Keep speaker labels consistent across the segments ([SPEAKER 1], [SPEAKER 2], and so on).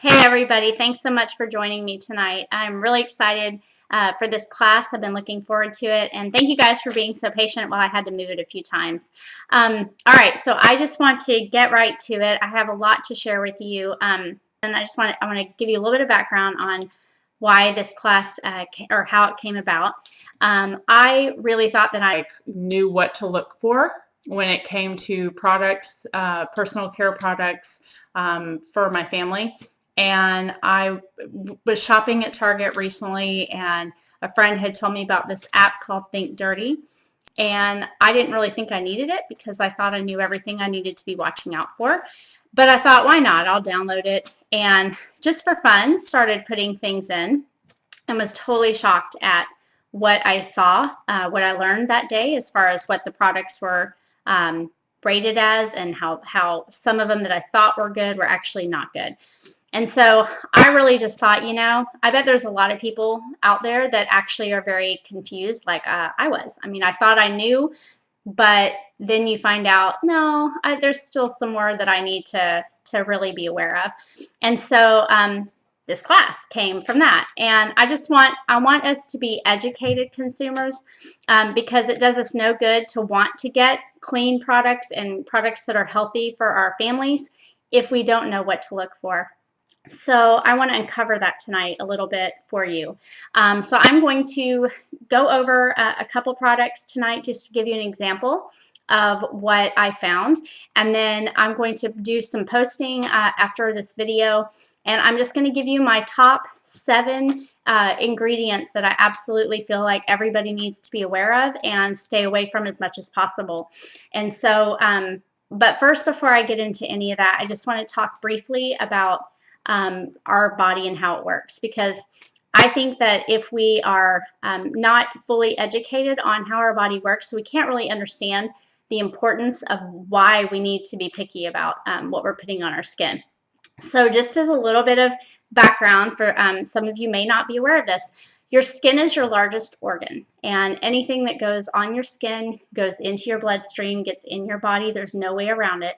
[SPEAKER 1] Hey everybody, thanks so much for joining me tonight. I'm really excited for this class. I've been looking forward to it, and thank you guys for being so patient while I had to move it a few times. All right, so I just want to get right to it. I have a lot to share with you, and I want to give you a little bit of background on why this class or how it came about. I really thought that I
[SPEAKER 2] knew what to look for when it came to products, personal care products for my family. And I was shopping at Target recently, and a friend had told me about this app called Think Dirty. And I didn't really think I needed it because I thought I knew everything I needed to be watching out for. But I thought, why not? I'll download it. And just for fun, started putting things in and was totally shocked at what I saw, what I learned that day as far as what the products were rated as, and how some of them that I thought were good were actually not good. And so I really just thought, I bet there's a lot of people out there that actually are very confused, like I was. I mean, I thought I knew, but then you find out, no, there's still some more that I need to really be aware of. And so this class came from that. And I want us to be educated consumers, because it does us no good to want to get clean products and products that are healthy for our families if we don't know what to look for. So I want to uncover that tonight a little bit for you. So I'm going to go over a couple products tonight just to give you an example of what I found. And then I'm going to do some posting after this video. And I'm just going to give you my top 7 ingredients that I absolutely feel like everybody needs to be aware of and stay away from as much as possible. And so, but first, before I get into any of that, I just want to talk briefly about our body and how it works, because I think that if we are not fully educated on how our body works, we can't really understand the importance of why we need to be picky about what we're putting on our skin. So just as a little bit of background for some of you may not be aware of this, your skin is your largest organ, and anything that goes on your skin goes into your bloodstream, gets in your body. There's no way around it.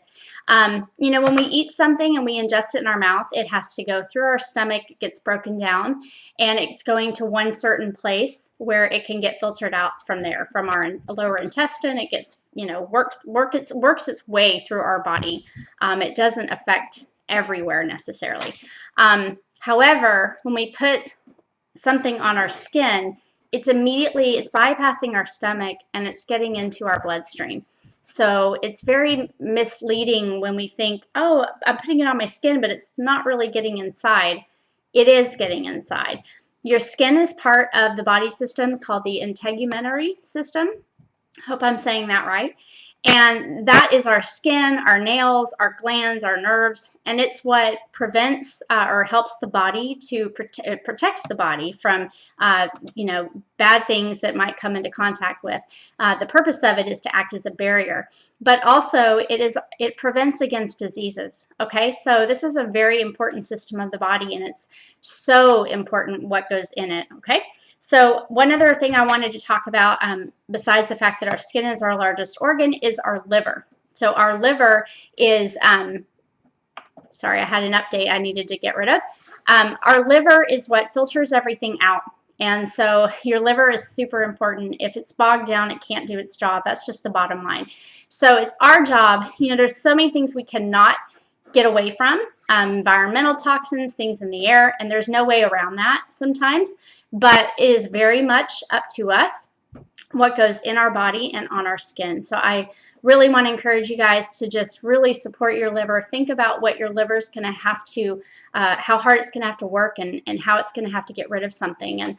[SPEAKER 2] When we eat something and we ingest it in our mouth, it has to go through our stomach, it gets broken down, and it's going to one certain place where it can get filtered out from there, from our lower intestine. It gets, works its way through our body. It doesn't affect everywhere necessarily. However, when we put something on our skin, it's bypassing our stomach and it's getting into our bloodstream. So it's very misleading when we think, oh, I'm putting it on my skin, but it's not really getting inside. It is getting inside. Your skin is part of the body system called the integumentary system. Hope I'm saying that right. And that is our skin, our nails, our glands, our nerves, and it's what prevents or helps the body to protects the body from, bad things that might come into contact with. The purpose of it is to act as a barrier, but also it prevents against diseases. Okay, so this is a very important system of the body, and it's so important what goes in it. Okay. So one other thing I wanted to talk about, besides the fact that our skin is our largest organ, is our liver. So our liver is, sorry, I had an update I needed to get rid of. Our liver is what filters everything out. And so your liver is super important. If it's bogged down, it can't do its job. That's just the bottom line. So it's our job. There's so many things we cannot get away from, environmental toxins, things in the air, and there's no way around that sometimes. But it is very much up to us what goes in our body and on our skin. So I really want to encourage you guys to just really support your liver. Think about what your liver is going to have to, how hard it's going to have to work, and how it's going to have to get rid of something. And,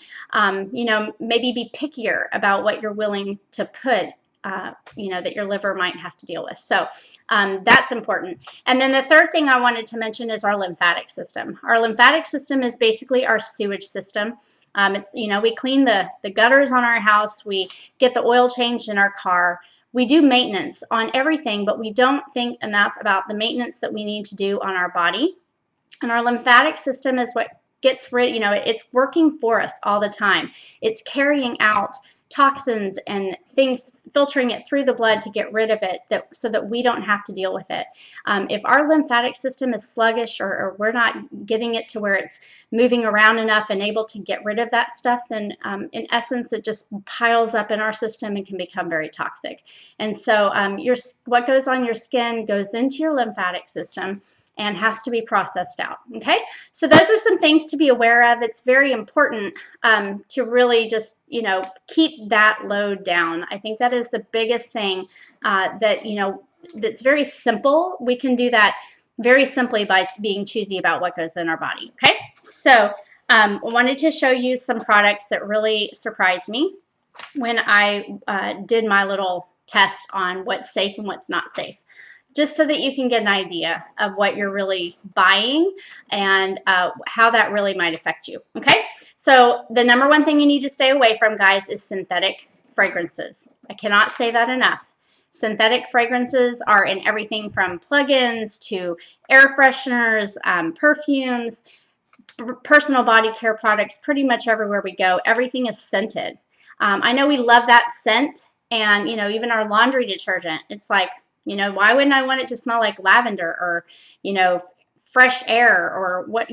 [SPEAKER 2] maybe be pickier about what you're willing to put, that your liver might have to deal with. So that's important. And then the third thing I wanted to mention is our lymphatic system. Our lymphatic system is basically our sewage system. We clean the gutters on our house. We get the oil changed in our car. We do maintenance on everything, but we don't think enough about the maintenance that we need to do on our body. And our lymphatic system is what gets rid, it's working for us all the time. It's carrying out
[SPEAKER 1] toxins and things, filtering it through the blood to get rid of it, so that we don't have to deal with it. If our lymphatic system is sluggish, or we're not getting it to where it's moving around enough and able to get rid of that stuff, then in essence it just piles up in our system and can become very toxic. And so what goes on your skin goes into your lymphatic system and has to be processed out. Okay, so those are some things to be aware of. It's very important to really just, keep that load down. I think that is the biggest thing that's very simple. We can do that very simply by being choosy about what goes in our body. Okay, so I wanted to show you some products that really surprised me when I did my little test on what's safe and what's not safe, just so that you can get an idea of what you're really buying and how that really might affect you. Okay, so the number one thing you need to stay away from, guys, is synthetic fragrances. I cannot say that enough. Synthetic fragrances are in everything from plug-ins to air fresheners, perfumes, personal body care products. Pretty much everywhere we go, everything is scented. I know we love that scent, and even our laundry detergent, it's like, why wouldn't I want it to smell like lavender, or fresh air, or what,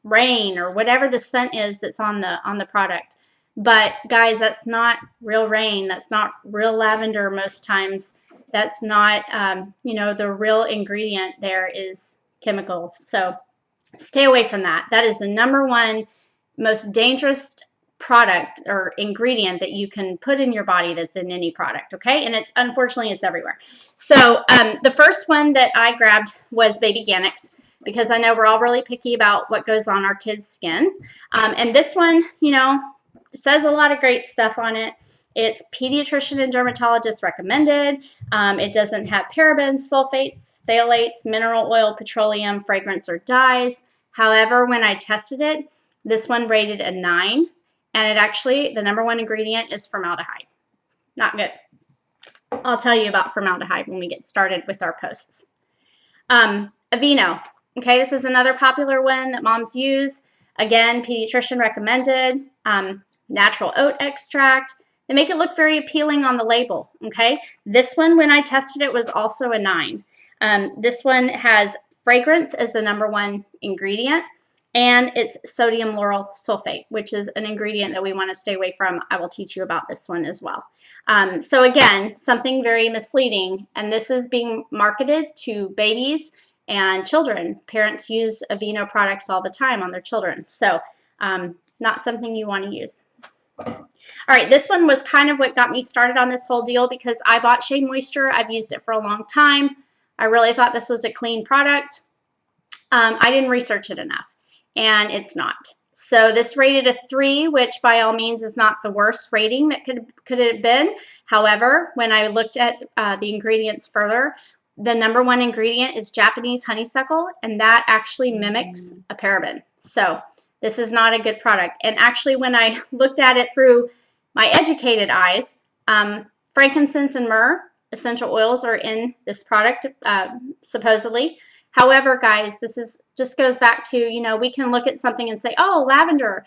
[SPEAKER 1] rain, or whatever the scent is that's on the product. But guys, that's not real rain. That's not real lavender most times. That's not the real ingredient. There is chemicals. So stay away from that. That is the number one most dangerous product or ingredient that you can put in your body that's in any product. Okay, and unfortunately it's everywhere. So the first one that I grabbed was Baby Gannex, because I know we're all really picky about what goes on our kids' skin. And this one, says a lot of great stuff on it. It's pediatrician and dermatologist recommended. It doesn't have parabens, sulfates, phthalates, mineral oil, petroleum, fragrance, or dyes. However, when I tested it, this one rated a 9, and it actually, the number one ingredient is formaldehyde. Not good. I'll tell you about formaldehyde when we get started with our posts. Aveeno. Okay, this is another popular one that moms use. Again, pediatrician recommended. Natural oat extract. They make it look very appealing on the label. Okay, this one, when I tested it, was also a 9. This one has fragrance as the number one ingredient, and it's sodium lauryl sulfate, which is an ingredient that we want to stay away from. I will teach you about this one as well. So again, something very misleading, and this is being marketed to babies and children. Parents use Aveeno products all the time on their children, so not something you want to use. All right, this one was kind of what got me started on this whole deal, because I bought Shea Moisture. I've used it for a long time. I really thought this was a clean product. I didn't research it enough, and it's not. So this rated a 3, which by all means is not the worst rating that could have been. However, when I looked at the ingredients further, the number one ingredient is Japanese honeysuckle, and that actually mimics a paraben. So this is not a good product. And actually, when I looked at it through my educated eyes, frankincense and myrrh essential oils are in this product, supposedly. However, guys, just goes back to, we can look at something and say, oh, lavender,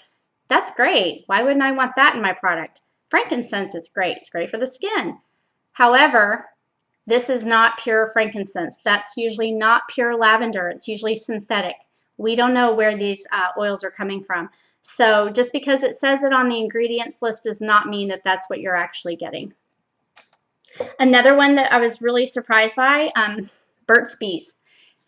[SPEAKER 1] that's great. Why wouldn't I want that in my product? Frankincense is great. It's great for the skin. However, this is not pure frankincense. That's usually not pure lavender. It's usually synthetic. We don't know where these oils are coming from. So just because it says it on the ingredients list does not mean that that's what you're actually getting. Another one that I was really surprised by, Burt's Bees.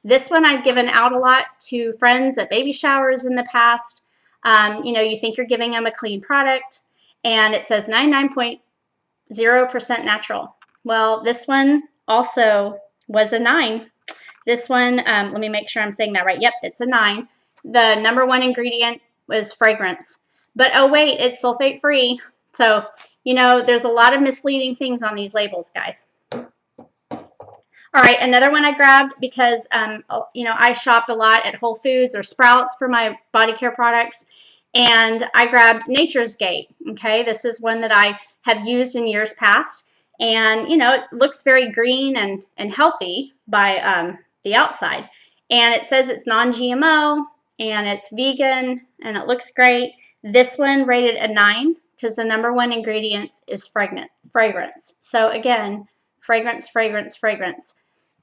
[SPEAKER 1] This one I've given out a lot to friends at baby showers in the past. You think you're giving them a clean product, and it says 99.0% natural. Well, this one also was a 9. This one, let me make sure I'm saying that right. Yep, it's a 9. The number one ingredient was fragrance. But oh wait, it's sulfate free. So, there's a lot of misleading things on these labels, guys. All right, another one I grabbed because, I shop a lot at Whole Foods or Sprouts for my body care products. And I grabbed Nature's Gate. Okay, this is one that I have used in years past. And, it looks very green and healthy by the outside. And it says it's non-GMO and it's vegan and it looks great. This one rated a 9 because the number one ingredient is fragrance. So again, fragrance, fragrance, fragrance.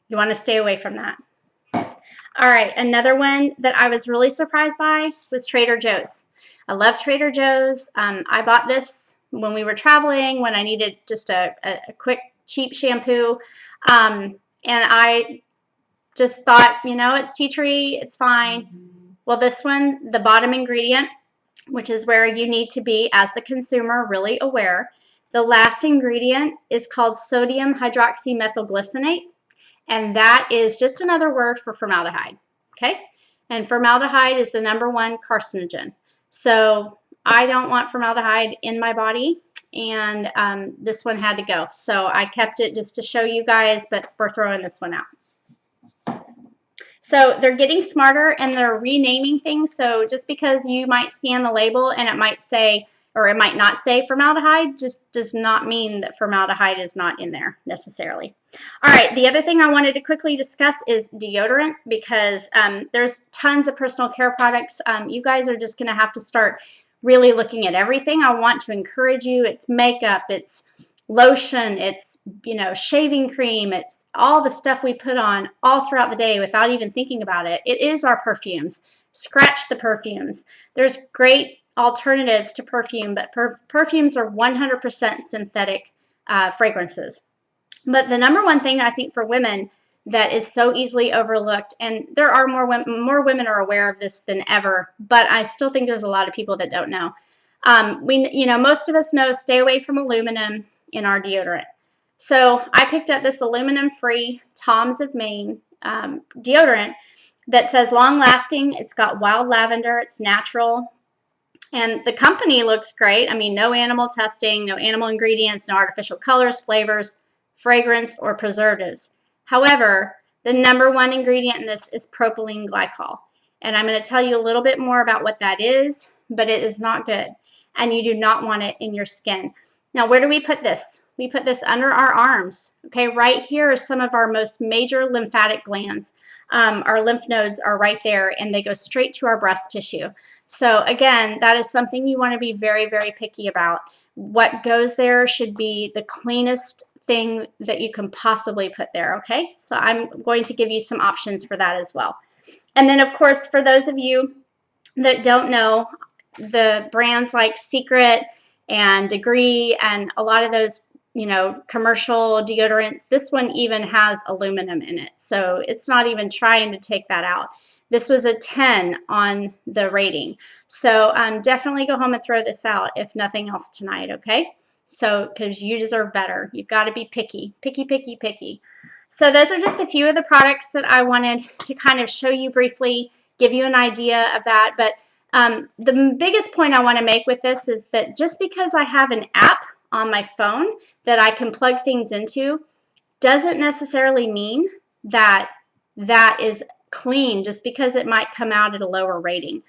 [SPEAKER 1] You want to stay away from that. All right, another one that I was really surprised by was Trader Joe's. I love Trader Joe's. I bought this when we were traveling, when I needed just a quick, cheap shampoo. And I just thought, you know, it's tea tree, it's fine. Well, this one, the bottom ingredient, which is where you need to be as the consumer really aware, the last ingredient is called sodium hydroxymethylglycinate. And that is just another word for formaldehyde, okay? And formaldehyde is the number one carcinogen. So I don't want formaldehyde in my body, and this one had to go. So I kept it just to show you guys, but we're throwing this one out. So they're getting smarter and they're renaming things. So just because you might scan the label and it might say, or it might not say formaldehyde, just does not mean that formaldehyde is not in there necessarily. All right, the other thing I wanted to quickly discuss is deodorant, because there's tons of personal care products. You guys are just gonna have to start really looking at everything. I want to encourage you. It's makeup, it's lotion, it's, you know, shaving cream, it's all the stuff we put on all throughout the day without even thinking about it. It is our perfumes. Scratch the perfumes. There's great alternatives to perfume, but perfumes are 100% synthetic fragrances. But the number one thing I think for women that is so easily overlooked, and there are more women are aware of this than ever, but I still think there's a lot of people that don't know. Most of us know stay away from aluminum in our deodorant. So I picked up this aluminum-free Tom's of Maine deodorant that says long-lasting. It's got wild lavender. It's natural. And the company looks great. I mean, no animal testing, no animal ingredients, no artificial colors, flavors, fragrance, or preservatives. However, the number one ingredient in this is propylene glycol. And I'm going to tell you a little bit more about what that is, but it is not good. And you do not want it in your skin. Now, where do we put this? We put this under our arms. Okay, right here are some of our most major lymphatic glands. Our lymph nodes are right there, and they go straight to our breast tissue. So again, that is something you want to be very, very picky about. What goes there should be the cleanest thing that you can possibly put there, okay? So I'm going to give you some options for that as well. And then, of course, for those of you that don't know, the brands like Secret and Degree and a lot of those, you know, commercial deodorants, this one even has aluminum in it. So it's not even trying to take that out. This was a 10 on the rating. So definitely go home and throw this out if nothing else tonight, okay? So, because you deserve better. You've got to be picky, picky, picky, picky. So those are just a few of the products that I wanted to kind of show you briefly, give you an idea of that. But the biggest point I want to make with this is that just because I have an app on my phone that I can plug things into doesn't necessarily mean that that is clean, just because it might come out at a lower rating.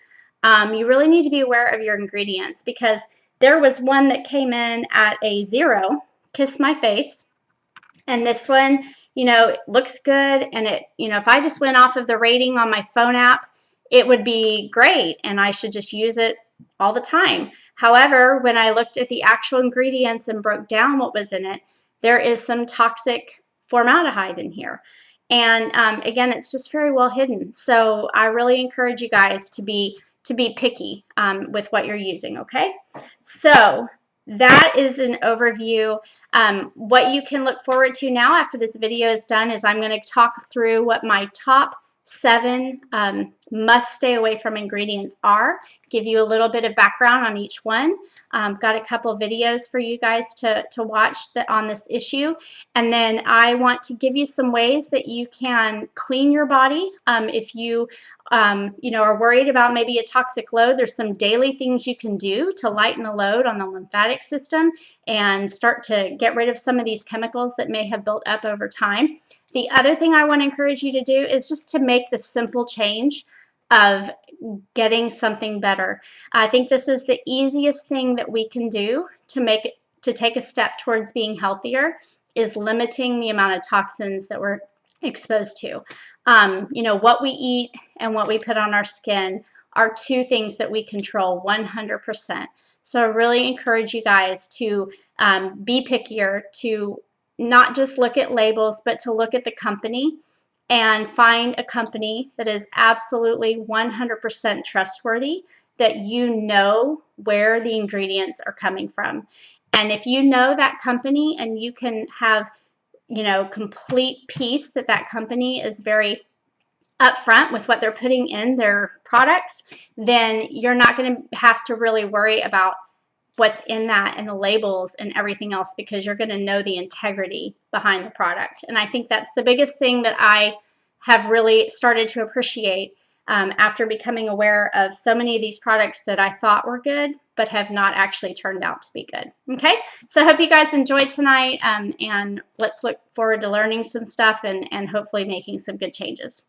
[SPEAKER 1] You really need to be aware of your ingredients, because there was one that came in at a 0, Kiss My Face, and this one, you know, looks good, and it, you know, if I just went off of the rating on my phone app, it would be great, and I should just use it all the time. However, when I looked at the actual ingredients and broke down what was in it, there is some toxic formaldehyde in here. And again, it's just very well hidden. So I really encourage you guys to be picky with what you're using, okay? So that is an overview. What you can look forward to now after this video is done is I'm going to talk through what my top 7 must stay away from ingredients are, give you a little bit of background on each one. Got a couple videos for you guys to watch on this issue, and then I want to give you some ways that you can clean your body. If you are worried about maybe a toxic load, there's some daily things you can do to lighten the load on the lymphatic system and start to get rid of some of these chemicals that may have built up over time. The other thing I want to encourage you to do is just to make the simple change of getting something better. I think this is the easiest thing that we can do to take a step towards being healthier, is limiting the amount of toxins that we're exposed to. What we eat and what we put on our skin are two things that we control 100%. So I really encourage you guys to be pickier, to not just look at labels, but to look at the company and find a company that is absolutely 100% trustworthy, that you know where the ingredients are coming from. And if you know that company and you can have, you know, complete peace that that company is very upfront with what they're putting in their products, then you're not going to have to really worry about what's in that and the labels and everything else, because you're going to know the integrity behind the product. And I think that's the biggest thing that I have really started to appreciate after becoming aware of so many of these products that I thought were good but have not actually turned out to be good. Okay, so I hope you guys enjoyed tonight, and let's look forward to learning some stuff and hopefully making some good changes.